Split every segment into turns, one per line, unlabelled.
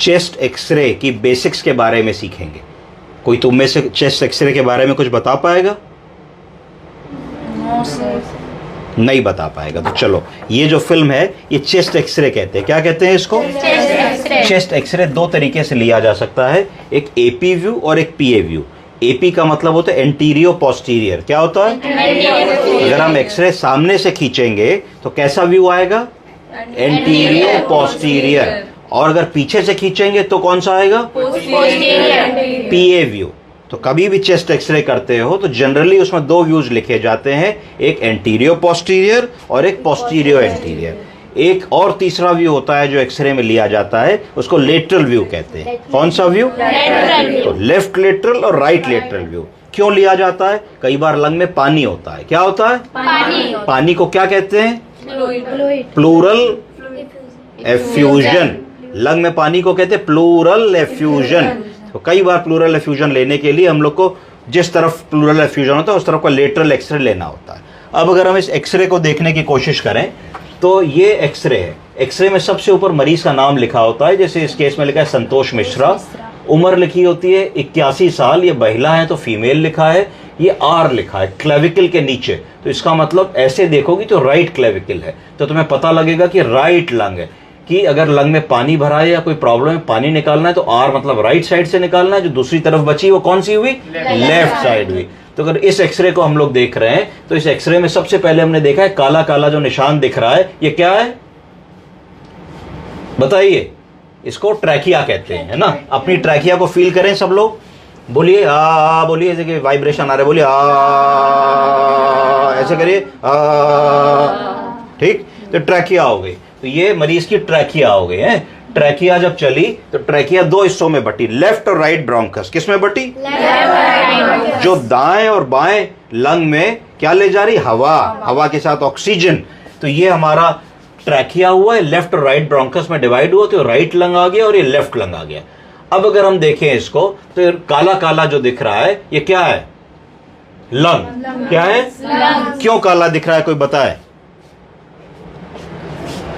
Chest x ray की basics के बारे में सीखेंगे। कोई तुम में से चेस्ट एक्सरे के बारे में कुछ बता पाएगा? नहीं बता पाएगा। तो चलो, ये जो फिल्म है ये चेस्ट एक्सरे कहते हैं। क्या कहते हैं इसको? चेस्ट एक्सरे दो तरीके से लिया जा सकता है, एक एपी व्यू और एक पीए व्यू। एपी का मतलब होता है एंटीरियो पोस्टीरियर। क्या होता है? अगर हम एक्सरे सामने से खींचेंगे तो कैसा व्यू आएगा? एंटीरियो पोस्टीरियर। और अगर पीछे से खींचेंगे तो कौन सा आएगा? पीए व्यू। तो कभी भी चेस्ट एक्सरे करते हो तो जनरली उसमें दो व्यूज लिखे जाते हैं, एक एंटीरियो पोस्टीरियर और एक पोस्टीरियो एंटीरियर। एक और तीसरा व्यू होता है जो एक्सरे में लिया जाता है, उसको लेटरल व्यू कहते हैं। कौन सा व्यू? तो लेफ्ट लेटरल और राइट लेटरल व्यू। क्यों लिया जाता है? कई बार लंग में पानी होता है। क्या होता है? पानी को क्या कहते हैं? Plural effusion. लंग में पानी को कहते हैं प्लूरल एफ्यूजन। तो कई बार प्लूरल एफ्यूजन लेने के लिए हम लोग को जिस तरफ प्लूरल एफ्यूजन होता है उस तरफ का लेटरल एक्सरे लेना होता है। अब अगर हम इस एक्सरे को देखने की कोशिश करें तो ये एक्सरे है। एक्सरे में सबसे ऊपर मरीज का नाम लिखा होता है, जैसे इस केस में लिखा है संतोष मिश्रा। उम्र लिखी होती है 81 साल। ये महिला है तो फीमेल लिखा है। ये आर लिखा है क्लेविकल के नीचे, तो इसका मतलब ऐसे देखोगी तो राइट क्लेविकल है, तो तुम्हें पता लगेगा कि राइट लंग है। कि अगर लंग में पानी भरा है या कोई प्रॉब्लम है, पानी निकालना है, तो आर मतलब राइट साइड से निकालना है। जो दूसरी तरफ बची वो कौन सी हुई? लेफ्ट साइड हुई। तो अगर इस एक्सरे को हम लोग देख रहे हैं तो इस एक्सरे में सबसे पहले हमने देखा है काला काला जो निशान दिख रहा है, ये क्या है बताइए? इसको ट्रैकिया कहते हैं, है ना। अपनी ट्रैकिया को फील करें सब लोग, बोलिए आ, बोलिए जैसे कि वाइब्रेशन आ रहा है, बोलिए आ, ऐसे करिए आ। ठीक, तो ट्रैकिया हो गई। तो ये मरीज की ट्रैकिया हो गई है। ट्रैकिया जब चली तो ट्रैकिया दो हिस्सों में बटी, लेफ्ट और राइट ब्रोंकस। किस में बटी? जो दाएं और बाएं लंग में क्या ले जा रही? हवा। हवा के साथ ऑक्सीजन। तो ये हमारा ट्रैकिया हुआ है, लेफ्ट और राइट ब्रोंकस में डिवाइड हुआ, तो राइट लंग आ गया और ये लेफ्ट लंग आ गया। अब अगर हम देखें इसको तो काला काला जो दिख रहा है ये क्या है? लंग। क्या है? क्यों काला दिख रहा है कोई बताए?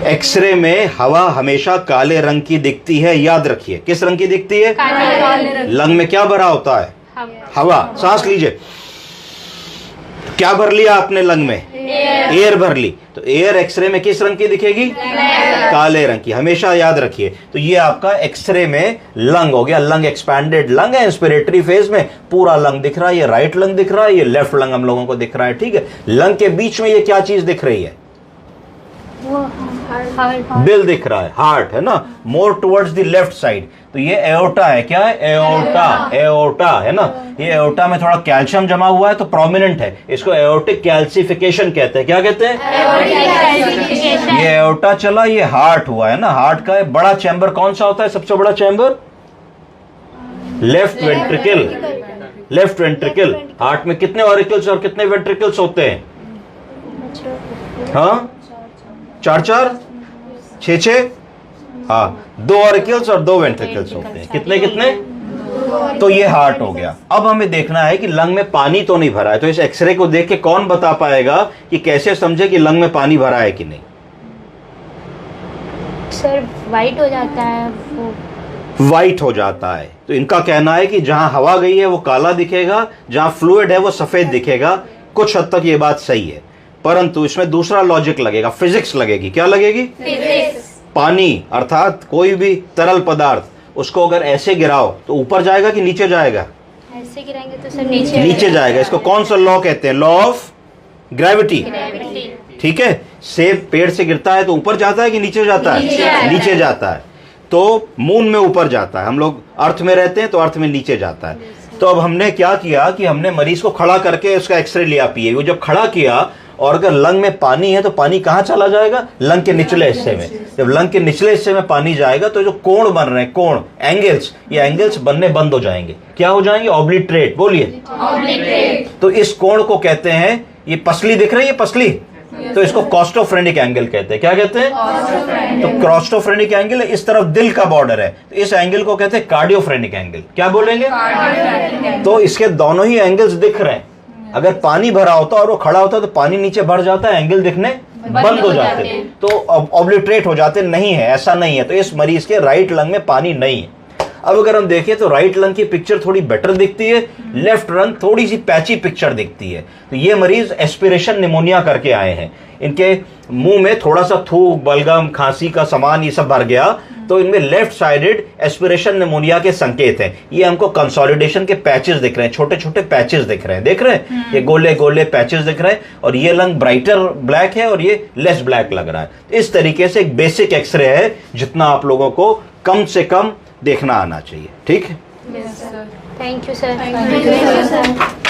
एक्सरे में हवा हमेशा काले रंग की दिखती है, याद रखिए। किस रंग की दिखती है? लंग में क्या भरा होता है? हवा। सांस लीजिए, क्या भर लिया आपने लंग में? एयर भर ली। तो एयर एक्सरे में किस रंग की दिखेगी? काले रंग की, हमेशा याद रखिए। तो ये आपका एक्सरे में लंग हो गया। लंग एक्सपैंडेड लंग है, इंस्पिरेटरी फेज में पूरा लंग दिख रहा है। ये राइट लंग दिख रहा है, ये लेफ्ट लंग हम लोगों को दिख रहा है। ठीक है, लंग के बीच में ये क्या चीज दिख रही है? दिल दिख रहा है, हार्ट है ना, more towards the left side. तो ये एओर्टा है। क्या है? एओर्टा। एओर्टा है ना। ये एओर्टा में थोड़ा कैल्शियम जमा हुआ है तो प्रोमिनेंट है, इसको एओर्टिक कैल्सिफिकेशन कहते हैं। क्या कहते हैं? ये एओर्टा चला, ये हार्ट हुआ है ना। हार्ट का बड़ा चैम्बर कौन सा होता है? सबसे बड़ा chamber left ventricle. Left ventricle. Heart में कितने ऑरिकल्स और कितने वेंट्रिकल्स होते हैं? हाँ, 4-4, 6-6, हाँ, 2 ऑरिकल्स और 2 वेंट्रिकल्स होते हैं। कितने कितने? तो ये हार्ट हो गया। अब हमें देखना है कि लंग में पानी तो नहीं भरा है। तो इस एक्सरे को देख के कौन बता पाएगा कि कैसे समझे कि लंग में पानी भरा है कि नहीं?
सर वाइट हो जाता है वो।
वाइट हो जाता है। तो इनका कहना है कि जहां हवा गई है वो काला दिखेगा, जहां फ्लूइड है वो सफेद दिखेगा। कुछ हद तक ये बात सही है, परंतु इसमें दूसरा लॉजिक लगेगा, फिजिक्स लगेगी। क्या लगेगी? फिजिक्स। पानी अर्थात कोई भी तरल पदार्थ, उसको अगर ऐसे गिराओ तो ऊपर जाएगा कि नीचे जाएगा?
ऐसे गिराएंगे तो सर नीचे
जाएगा। इसको कौन सा लॉ कहते हैं? Law of gravity. ठीक है, सेब पेड़ से गिरता है तो ऊपर जाता है कि नीचे जाता है? नीचे जाता है। तो मून में ऊपर जाता है, हम लोग अर्थ में रहते हैं तो अर्थ में नीचे जाता है। तो अब हमने क्या किया कि हमने मरीज को खड़ा करके उसका एक्सरे लिया, पीए। वो जब खड़ा किया और अगर लंग में पानी है तो पानी कहां चला जाएगा? लंग के निचले हिस्से में। जब लंग के निचले हिस्से में पानी जाएगा तो जो कोण बन रहे हैं, कोण, एंगल्स, ये एंगल्स बनने बंद हो जाएंगे। क्या हो जाएंगे? ऑब्लिटरेट। बोलिए ऑब्लिटरेट। तो इस कोण को कहते हैं, ये पसली दिख रही है, पसली, तो इसको कॉस्टोफ्रेनिक एंगल कहते हैं। क्या कहते हैं? तो कॉस्टोफ्रेनिक एंगल इस तरफ दिल का बॉर्डर है, तो इस एंगल को कहते हैं कार्डियोफ्रेनिक एंगल। क्या बोलेंगे? तो इसके दोनों ही एंगल्स दिख रहे हैं। अगर पानी भरा होता और वो खड़ा होता तो पानी नीचे भर जाता है, एंगल दिखने बंद हो जाते हैं, तो ऑब्लिटरेट हो जाते नहीं है, ऐसा नहीं है। तो इस मरीज के राइट लंग में पानी नहीं है। अब अगर हम देखें तो राइट लंग की पिक्चर थोड़ी बेटर दिखती है, लेफ्ट लंग थोड़ी सी पैची पिक्चर दिखती है। तो ये मरीज एस्पिरेशन निमोनिया करके आए हैं, इनके मुंह में थोड़ा सा थूक, बलगम, खांसी का सामान ये सब भर गया, तो इनमें लेफ्ट साइडेड एस्पिरेशन निमोनिया के संकेत हैं। ये हमको कंसोलिडेशन के पैचेस दिख रहे हैं, छोटे छोटे पैचेस दिख रहे हैं, देख रहे हैं, ये गोले गोले पैचेस दिख रहे हैं। और ये लंग ब्राइटर ब्लैक है और ये लेस ब्लैक लग रहा है। इस तरीके से एक बेसिक एक्सरे है जितना आप लोगों को कम से कम देखना आना चाहिए। ठीक है,
थैंक यू सर।